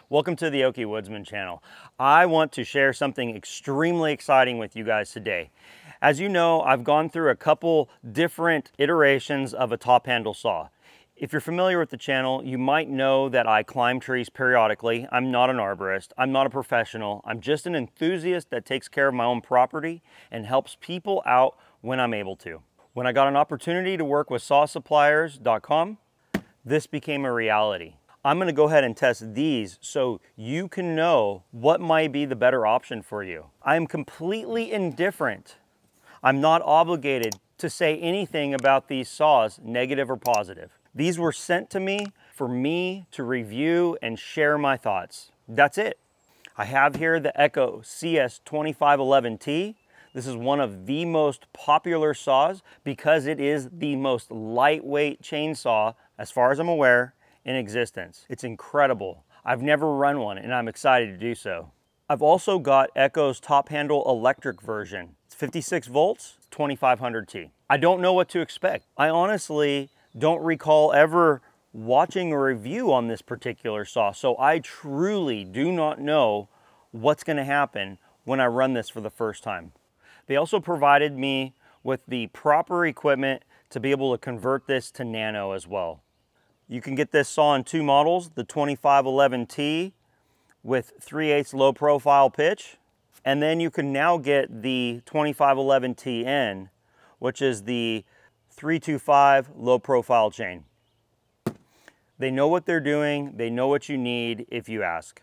Welcome to the Okie Woodsman channel. I want to share something extremely exciting with you guys today. As you know, I've gone through a couple different iterations of a top handle saw. If you're familiar with the channel, you might know that I climb trees periodically. I'm not an arborist. I'm not a professional. I'm just an enthusiast that takes care of my own property and helps people out when I'm able to. When I got an opportunity to work with sawsuppliers.com, this became a reality. I'm going to go ahead and test these so you can know what might be the better option for you. I am completely indifferent. I'm not obligated to say anything about these saws, negative or positive. These were sent to me for me to review and share my thoughts. That's it. I have here the Echo CS-2511T. This is one of the most popular saws because it is the most lightweight chainsaw, as far as I'm aware, in existence. It's incredible. I've never run one and I'm excited to do so. I've also got Echo's top handle electric version. It's 56 volts, 2500T. I don't know what to expect. I honestly don't recall ever watching a review on this particular saw, so I truly do not know what's gonna happen when I run this for the first time. They also provided me with the proper equipment to be able to convert this to nano as well. You can get this saw in two models, the 2511T with 3/8 low profile pitch, and then you can now get the 2511TN, which is the 325 low profile chain. They know what they're doing, they know what you need if you ask.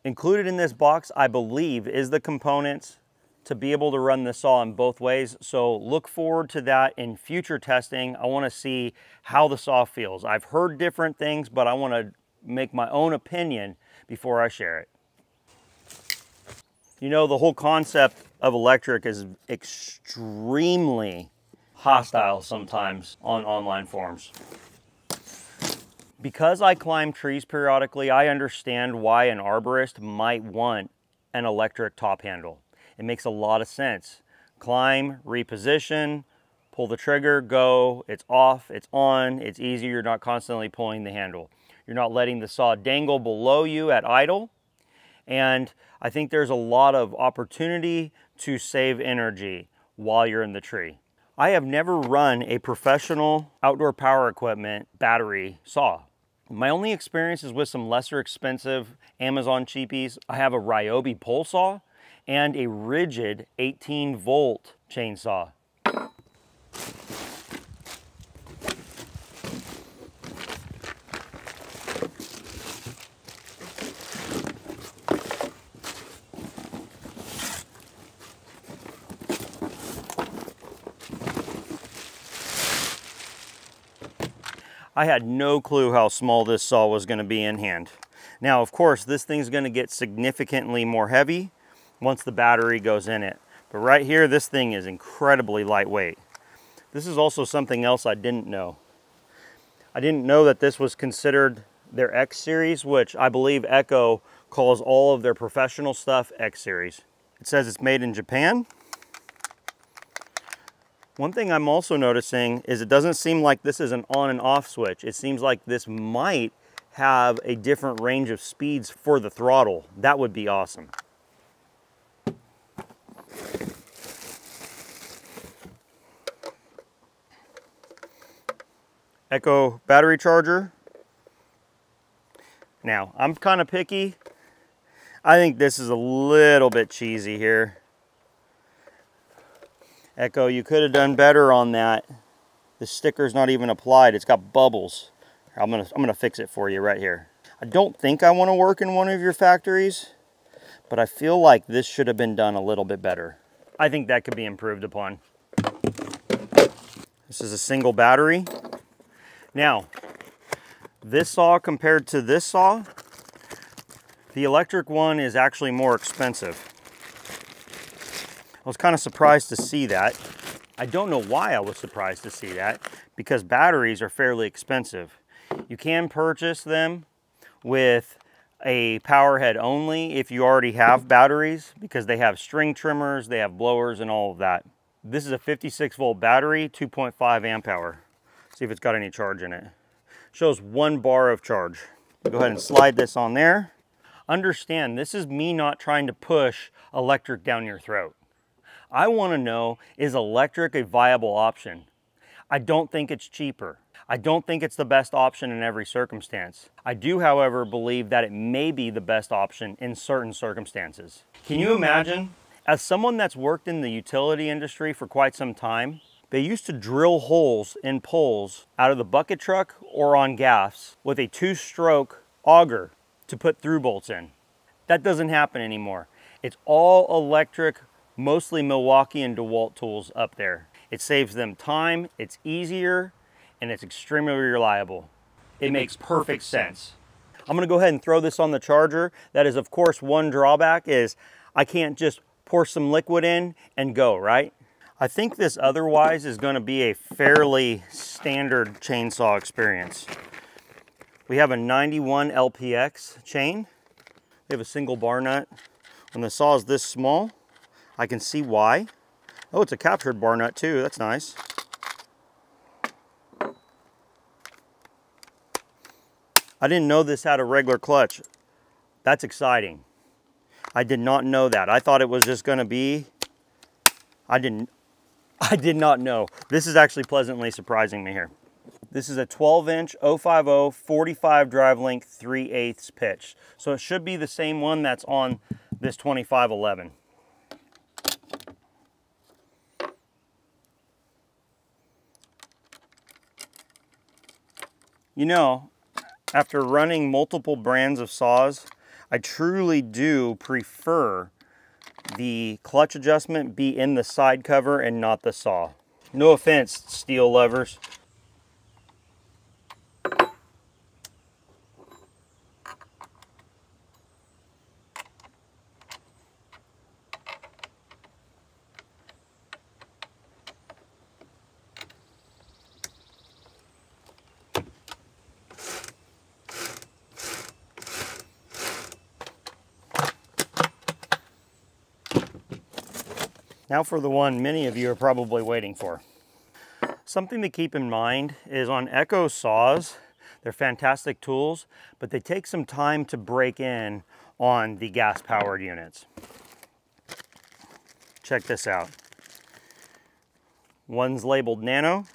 Included in this box, I believe, is the components to be able to run the saw in both ways. So look forward to that in future testing. I want to see how the saw feels. I've heard different things, but I want to make my own opinion before I share it. You know, the whole concept of electric is extremely hostile sometimes on online forums. Because I climb trees periodically, I understand why an arborist might want an electric top handle. It makes a lot of sense. Climb, reposition, pull the trigger, go, it's off, it's on, it's easy, you're not constantly pulling the handle. You're not letting the saw dangle below you at idle. And I think there's a lot of opportunity to save energy while you're in the tree. I have never run a professional outdoor power equipment battery saw. My only experience is with some lesser expensive Amazon cheapies. I have a Ryobi pole saw and a rigid 18-volt chainsaw. I had no clue how small this saw was going to be in hand. Now, of course, this thing's going to get significantly more heavy once the battery goes in it. But right here, this thing is incredibly lightweight. This is also something else I didn't know. I didn't know that this was considered their X series, which I believe Echo calls all of their professional stuff X series. It says it's made in Japan. One thing I'm also noticing is it doesn't seem like this is an on and off switch. It seems like this might have a different range of speeds for the throttle. That would be awesome. Echo battery charger. Now, I'm kind of picky. I think this is a little bit cheesy here. Echo, you could have done better on that. The sticker's not even applied. It's got bubbles. I'm gonna fix it for you right here. I don't think I want to work in one of your factories, but I feel like this should have been done a little bit better. I think that could be improved upon. This is a single battery. Now, this saw compared to this saw, the electric one is actually more expensive. I was kind of surprised to see that. I don't know why I was surprised to see that, because batteries are fairly expensive. You can purchase them with a power head only if you already have batteries, because they have string trimmers, they have blowers and all of that. This is a 56 volt battery, 2.5 amp hour. See if it's got any charge in it. Shows 1 bar of charge. Go ahead and slide this on there. Understand, this is me not trying to push electric down your throat. I want to know, is electric a viable option? I don't think it's cheaper. I don't think it's the best option in every circumstance. I do, however, believe that it may be the best option in certain circumstances. Can you imagine? As someone that's worked in the utility industry for quite some time, they used to drill holes in poles out of the bucket truck or on gaffs with a 2-stroke auger to put through bolts in. That doesn't happen anymore. It's all electric, mostly Milwaukee and DeWalt tools up there. It saves them time, it's easier, and it's extremely reliable. It makes perfect sense. I'm gonna go ahead and throw this on the charger. That is, of course, one drawback is I can't just pour some liquid in and go, right? I think this otherwise is gonna be a fairly standard chainsaw experience. We have a 91 LPX chain. We have a single bar nut. When the saw is this small, I can see why. Oh, it's a captured bar nut too, that's nice. I didn't know this had a regular clutch. That's exciting. I did not know that. I thought it was just gonna be, I did not know. This is actually pleasantly surprising me here. This is a 12-inch 050 45 drive length 3/8 pitch. So it should be the same one that's on this 2511. You know, after running multiple brands of saws, I truly do prefer the clutch adjustment be in the side cover and not the saw. No offense, steel lovers. Now for the one many of you are probably waiting for. Something to keep in mind is on Echo saws, they're fantastic tools, but they take some time to break in on the gas-powered units. Check this out. One's labeled Nano,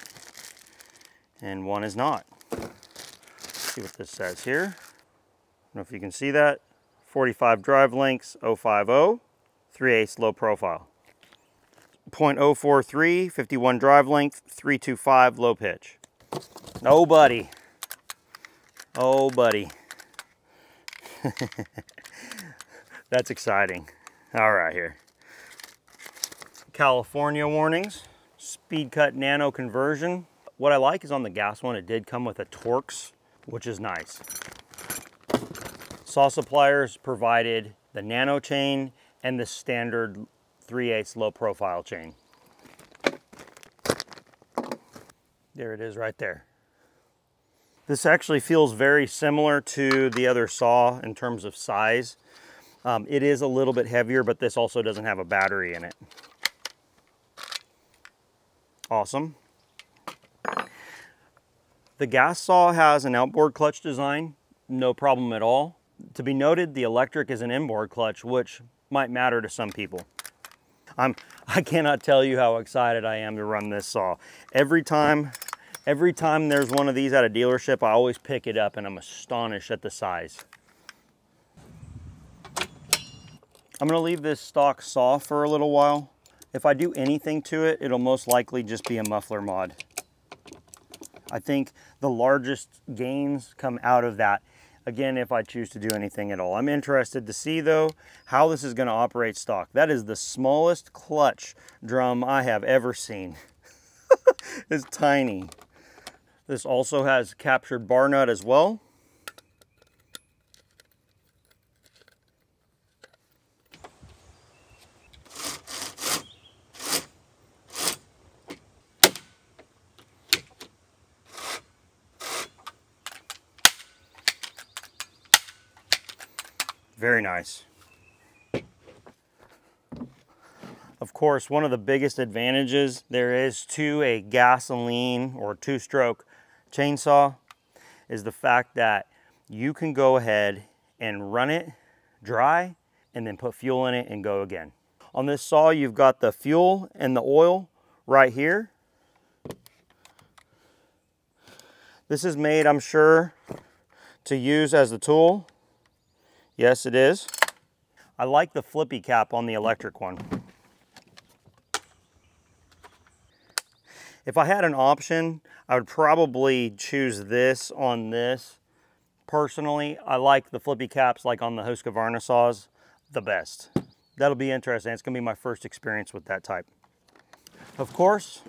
and one is not. Let's see what this says here. I don't know if you can see that. 45 drive lengths, 050, 3/8 low profile. 0.043, 51 drive length, 325 low pitch. Oh, buddy. Oh, buddy. That's exciting. All right, here. California warnings. Speed cut nano conversion. What I like is on the gas one, it did come with a Torx, which is nice. Saw suppliers provided the nano chain and the standard 3/8 low profile chain. There it is right there. This actually feels very similar to the other saw in terms of size. It is a little bit heavier, but this also doesn't have a battery in it. Awesome. The gas saw has an outboard clutch design, no problem at all. To be noted, the electric is an inboard clutch, which might matter to some people. I cannot tell you how excited I am to run this saw. Every time there's one of these at a dealership, I always pick it up and I'm astonished at the size. I'm gonna leave this stock saw for a little while. If I do anything to it, it'll most likely just be a muffler mod. I think the largest gains come out of that. Again, if I choose to do anything at all. I'm interested to see, though, how this is going to operate stock. That is the smallest clutch drum I have ever seen. It's tiny. This also has captured bar nut as well. Very nice. Of course, one of the biggest advantages there is to a gasoline or 2-stroke chainsaw is the fact that you can go ahead and run it dry, and then put fuel in it and go again. On this saw, you've got the fuel and the oil right here. This is made, I'm sure, to use as the tool. Yes, it is. I like the flippy cap on the electric one. If I had an option, I would probably choose this on this. Personally, I like the flippy caps like on the Husqvarna saws the best. That'll be interesting. It's gonna be my first experience with that type. Of course,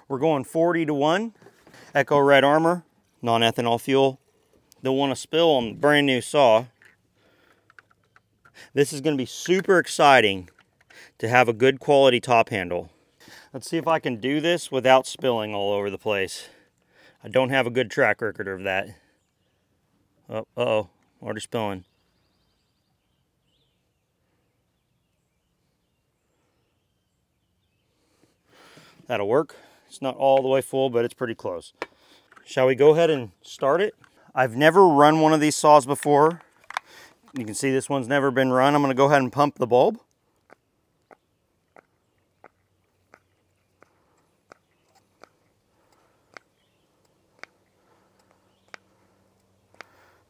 we're going 40-1. Echo Red Armor, non-ethanol fuel. Don't want to spill on the brand new saw. This is gonna be super exciting to have a good quality top handle. Let's see if I can do this without spilling all over the place. I don't have a good track record of that. Oh, uh-oh, already spilling. That'll work. It's not all the way full, but it's pretty close. Shall we go ahead and start it? I've never run one of these saws before. You can see this one's never been run. I'm gonna go ahead and pump the bulb.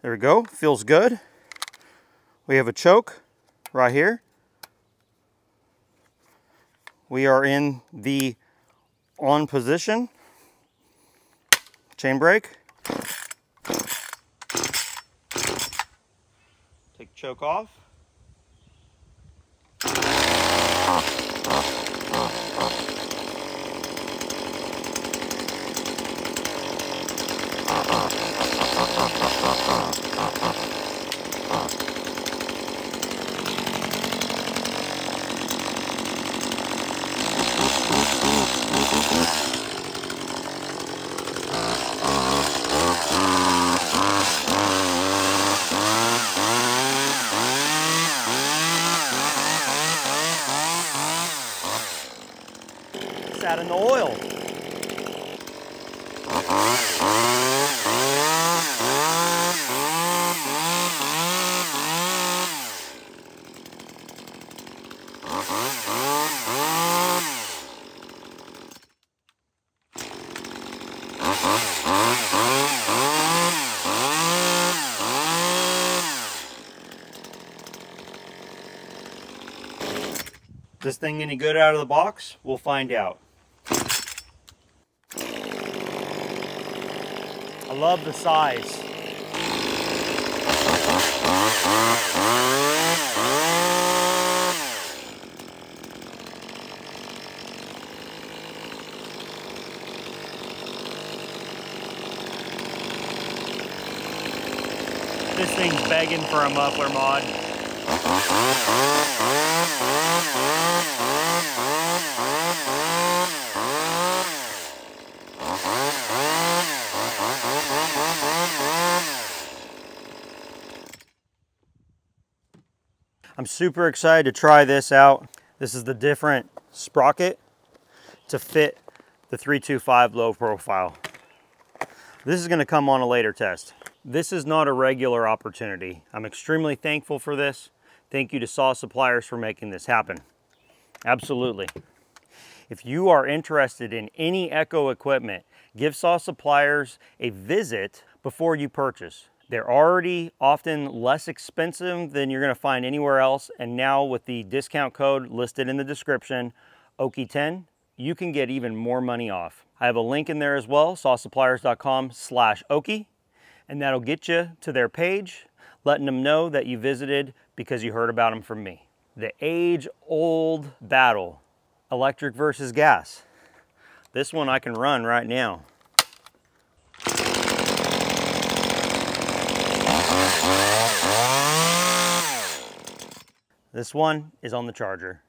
There we go, feels good. We have a choke right here. We are in the on position. Chain brake. Take choke off. Add in the oil. This thing any good out of the box? We'll find out. I love the size. This thing's begging for a muffler mod. I'm super excited to try this out. This is the different sprocket to fit the 325 low profile. This is going to come on a later test. This is not a regular opportunity. I'm extremely thankful for this. Thank you to Saw Suppliers for making this happen. Absolutely. If you are interested in any Echo equipment, give Saw Suppliers a visit before you purchase. They're already often less expensive than you're going to find anywhere else, and now with the discount code listed in the description, OKI10, you can get even more money off. I have a link in there as well, sawsuppliers.com/Oki, and that'll get you to their page, letting them know that you visited because you heard about them from me. The age-old battle, electric versus gas. This one I can run right now. This one is on the charger.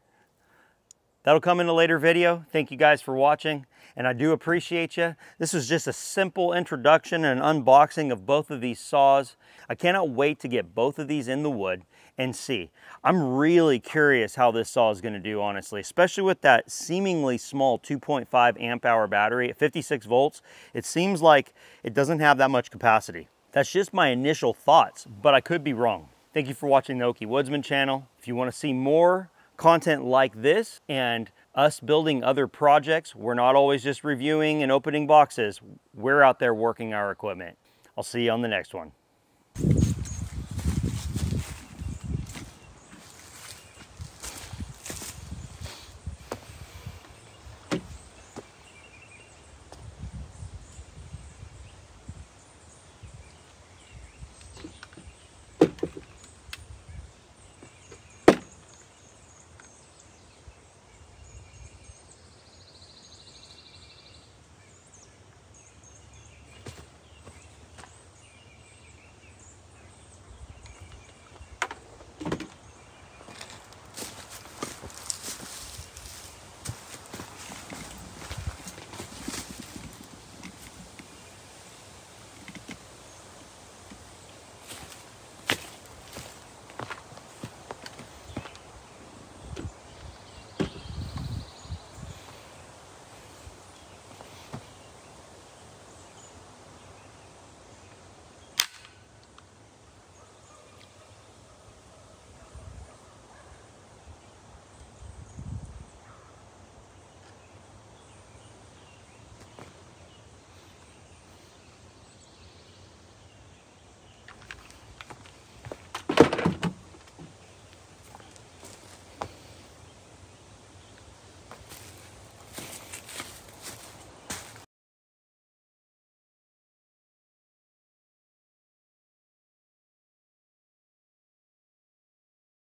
That'll come in a later video. Thank you guys for watching, and I do appreciate you. This was just a simple introduction and an unboxing of both of these saws. I cannot wait to get both of these in the wood and see. I'm really curious how this saw is going to do, honestly, especially with that seemingly small 2.5 amp hour battery at 56 volts. It seems like it doesn't have that much capacity. That's just my initial thoughts, but I could be wrong. Thank you for watching the Okie Woodsman channel. If you want to see more content like this and us building other projects, we're not always just reviewing and opening boxes. We're out there working our equipment. I'll see you on the next one.